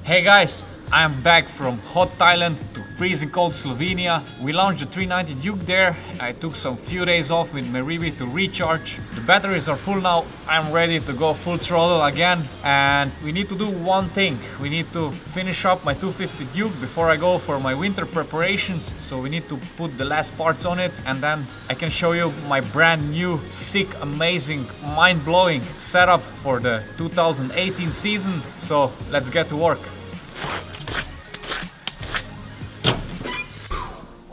Hey guys, I am back from hot Thailand to freezing cold Slovenia. We launched the 390 Duke there. I took some few days off with Meribi to recharge. The batteries are full now. I'm ready to go full throttle again. And we need to do one thing. We need to finish up my 250 Duke before I go for my winter preparations. So we need to put the last parts on it, and then I can show you my brand new, sick, amazing, mind-blowing setup for the 2018 season. So let's get to work.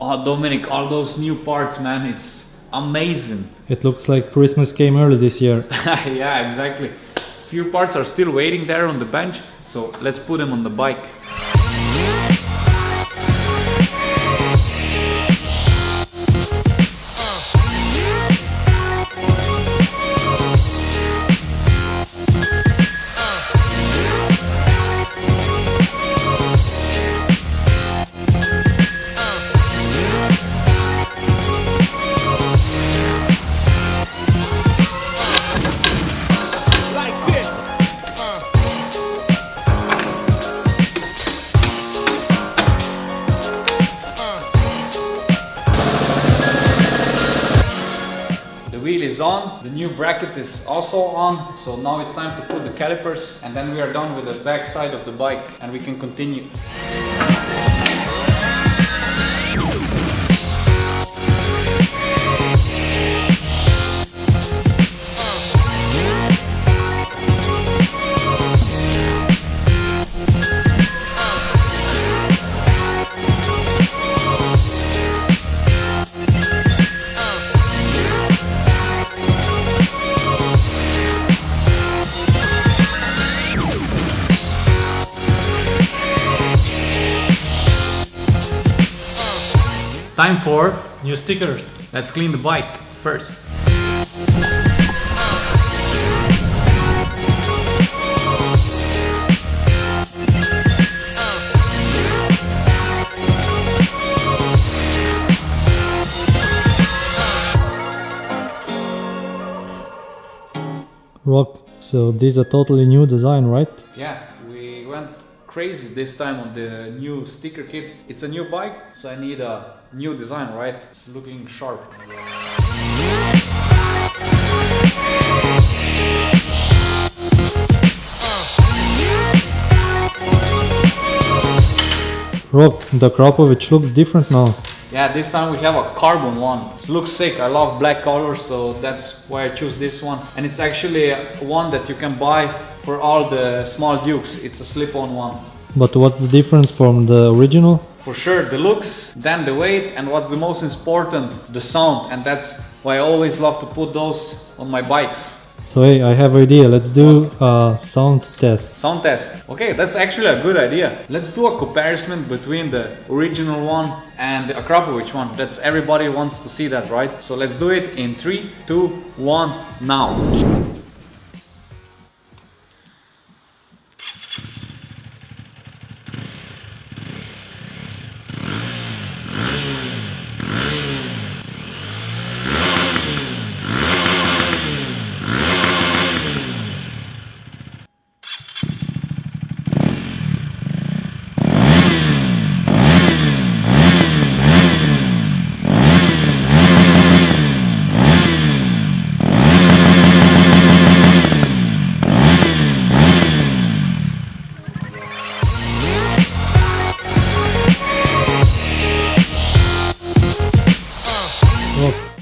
Oh, Dominic, all those new parts, man, it's amazing. It looks like Christmas came early this year. Yeah, exactly. Few parts are still waiting there on the bench, so let's put them on the bike. Wheel is on, the new bracket is also on, so now it's time to put the calipers, and then we are done with the back side of the bike and we can continue. Time for New stickers. let's clean the bike first. Rock, so this is a totally new design, right? Yeah, we went crazy this time on the new sticker kit. It's a new bike, so I need a new design, right? It's looking sharp. Rock, the Krapovic looks different now. Yeah, this time we have a carbon one. It looks sick. I love black colors, so that's why I choose this one. And it's actually one that you can buy for all the small Dukes. It's a slip-on one. But what's the difference from the original? For sure, the looks, then the weight, and what's the most important, the sound. And that's why I always love to put those on my bikes. So hey, I have an idea. Let's do a sound test. Sound test. Okay, that's actually a good idea. Let's do a comparison between the original one and the Akrapovic one. That's everybody wants to see that, right? So let's do it in 3, 2, 1, now.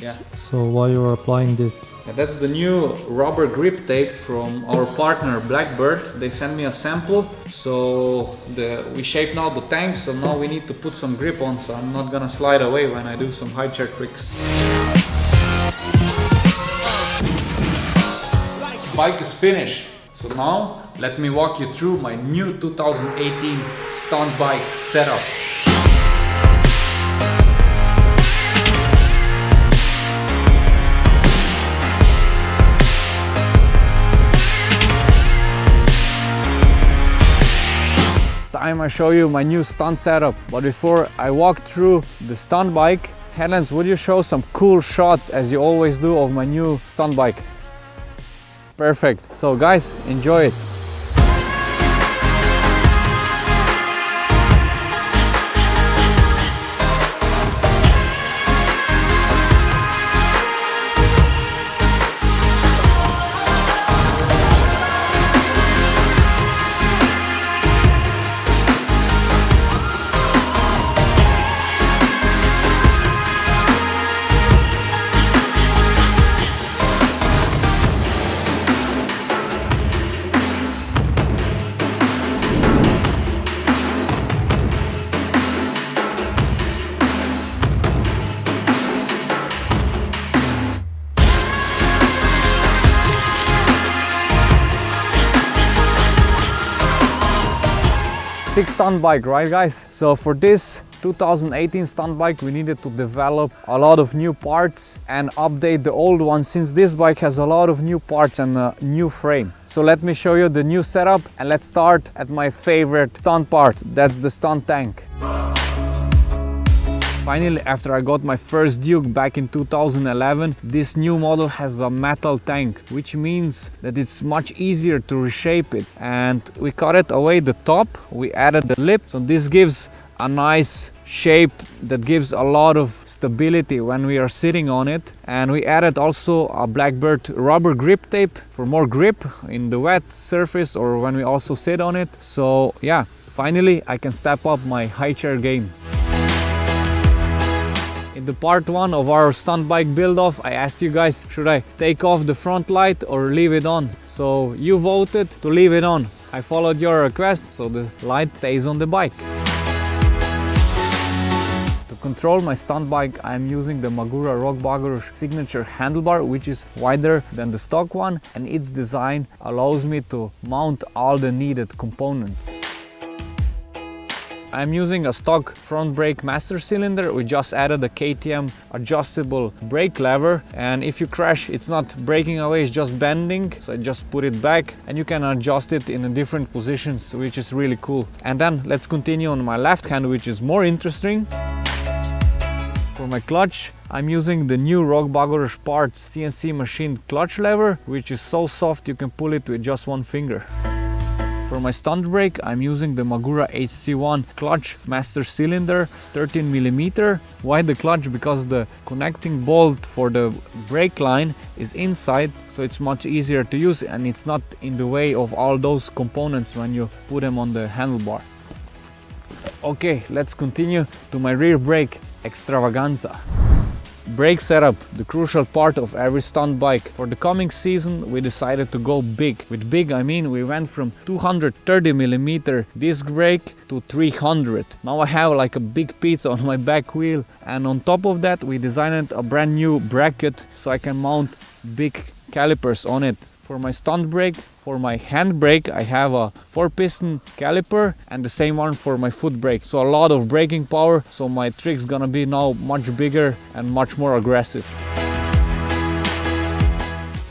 Yeah. So why you are applying this? Yeah, that's the new rubber grip tape from our partner Blackbird. They sent me a sample, so we shaped now the tank, so now we need to put some grip on, so I'm not gonna slide away when I do some high chair tricks. Bike is finished, so now let me walk you through my new 2018 stunt bike setup. Time I show you my new stunt setup, but before I walk through the stunt bike, Helens, would you show some cool shots as you always do of my new stunt bike? Perfect. So guys, enjoy it. 6 stunt bike, right guys? So for this 2018 stunt bike we needed to develop a lot of new parts and update the old one, since this bike has a lot of new parts and a new frame. So let me show you the new setup, and let's start at my favorite stunt part, that's the stunt tank. Finally, after I got my first Duke back in 2011, this new model has a metal tank, which means that it's much easier to reshape it. And we cut it away the top, we added the lip, so this gives a nice shape that gives a lot of stability when we are sitting on it. And we added also a Blackbird rubber grip tape for more grip in the wet surface or when we also sit on it. So yeah, finally I can step up my high chair game. In the part 1 of our stunt bike build off, I asked you guys, should I take off the front light or leave it on? So you voted to leave it on. I followed your request, so the light stays on the bike. To control my stunt bike, I am using the Magura Rock Bagurush signature handlebar, which is wider than the stock one, and its design allows me to mount all the needed components. I'm using a stock front brake master cylinder. We just added a KTM adjustable brake lever, and if you crash, it's not breaking away, it's just bending. So I just put it back and you can adjust it in different positions, which is really cool. And then let's continue on my left hand, which is more interesting. For my clutch, I'm using the new Rock Bagurush Parts CNC machined clutch lever, which is so soft you can pull it with just one finger. For my stunt brake, I'm using the Magura HC1 clutch master cylinder, 13mm. Why the clutch? Because the connecting bolt for the brake line is inside, so it's much easier to use and it's not in the way of all those components when you put them on the handlebar. Okay, let's continue to my rear brake extravaganza. Brake setup, the crucial part of every stunt bike. For the coming season we decided to go big. With big I mean we went from 230mm disc brake to 300. Now I have like a big pizza on my back wheel, and on top of that we designed a brand new bracket so I can mount big calipers on it. For my stunt brake, for my hand brake, I have a 4-piston caliper and the same one for my foot brake. So a lot of braking power, so my trick's gonna be now much bigger and much more aggressive.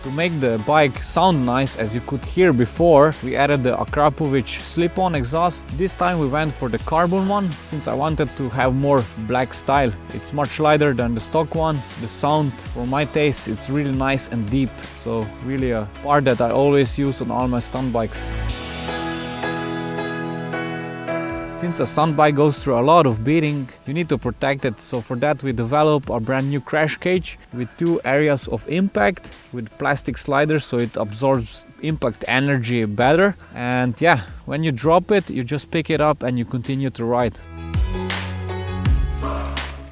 To make the bike sound nice, as you could hear before, we added the Akrapovic slip-on exhaust. This time we went for the carbon one, since I wanted to have more black style. It's much lighter than the stock one. The sound, for my taste, it's really nice and deep. So really a part that I always use on all my stunt bikes. Since a stunt bike goes through a lot of beating, you need to protect it. So for that we developed a brand new crash cage with 2 areas of impact with plastic sliders, so it absorbs impact energy better. And yeah, when you drop it, you just pick it up and you continue to ride.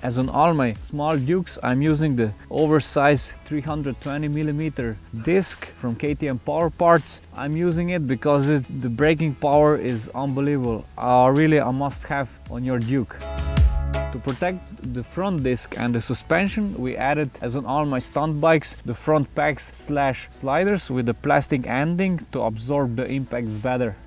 As on all my small Dukes, I'm using the oversized 320mm disc from KTM Power Parts. I'm using it because the braking power is unbelievable. Really a must-have on your Duke. To protect the front disc and the suspension, we added, as on all my stunt bikes, the front packs / sliders with the plastic ending to absorb the impacts better.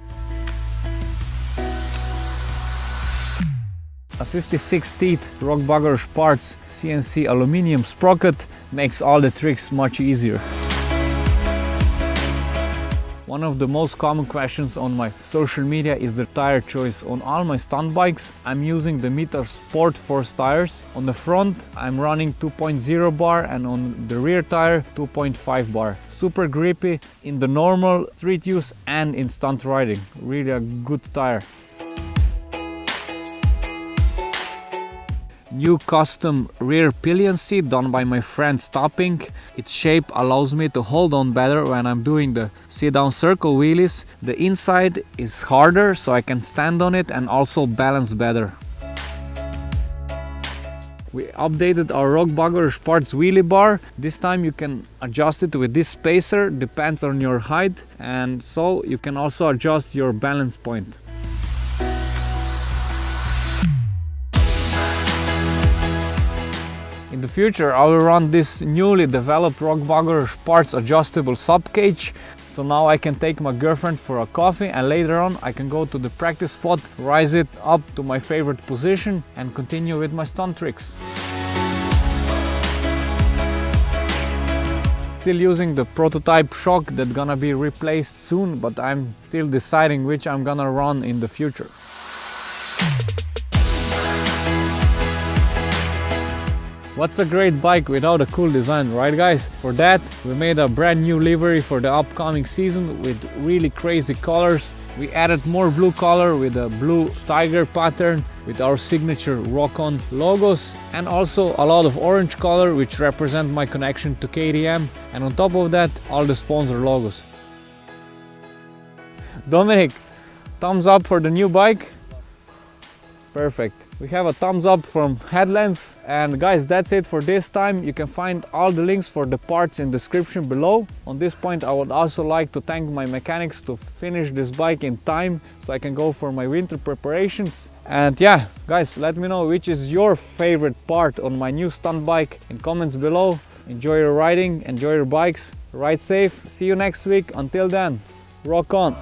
A 56 teeth Rock Bagurush Parts CNC aluminium sprocket makes all the tricks much easier. One of the most common questions on my social media is the tire choice. On all my stunt bikes, I'm using the Mita Sport Force tires. On the front, I'm running 2.0 bar, and on the rear tire, 2.5 bar. Super grippy in the normal street use and in stunt riding. Really a good tire. New custom rear pillion seat done by my friend Stopping. Its shape allows me to hold on better when I'm doing the sit down circle wheelies. The inside is harder, so I can stand on it and also balance better. We updated our Rock Bagurush Parts wheelie bar. This time you can adjust it with this spacer, depends on your height, and so you can also adjust your balance point. In the future I will run this newly developed Rock Bagurush Parts adjustable sub cage So now I can take my girlfriend for a coffee, and later on I can go to the practice spot, rise it up to my favorite position and continue with my stunt tricks. Still using the prototype shock that's gonna be replaced soon, but I'm still deciding which I'm gonna run in the future. What's a great bike without a cool design, right guys? For that, we made a brand new livery for the upcoming season with really crazy colors. We added more blue color with a blue tiger pattern with our signature rock-on logos, and also a lot of orange color which represent my connection to KTM, and on top of that all the sponsor logos. Dominic, thumbs up for the new bike? Perfect. We have a thumbs up from Headlands, and guys, that's it for this time. You can find all the links for the parts in the description below. On this point, I would also like to thank my mechanics to finish this bike in time so I can go for my winter preparations. And yeah, guys, let me know which is your favorite part on my new stunt bike in comments below. Enjoy your riding, enjoy your bikes, ride safe. See you next week. Until then, rock on.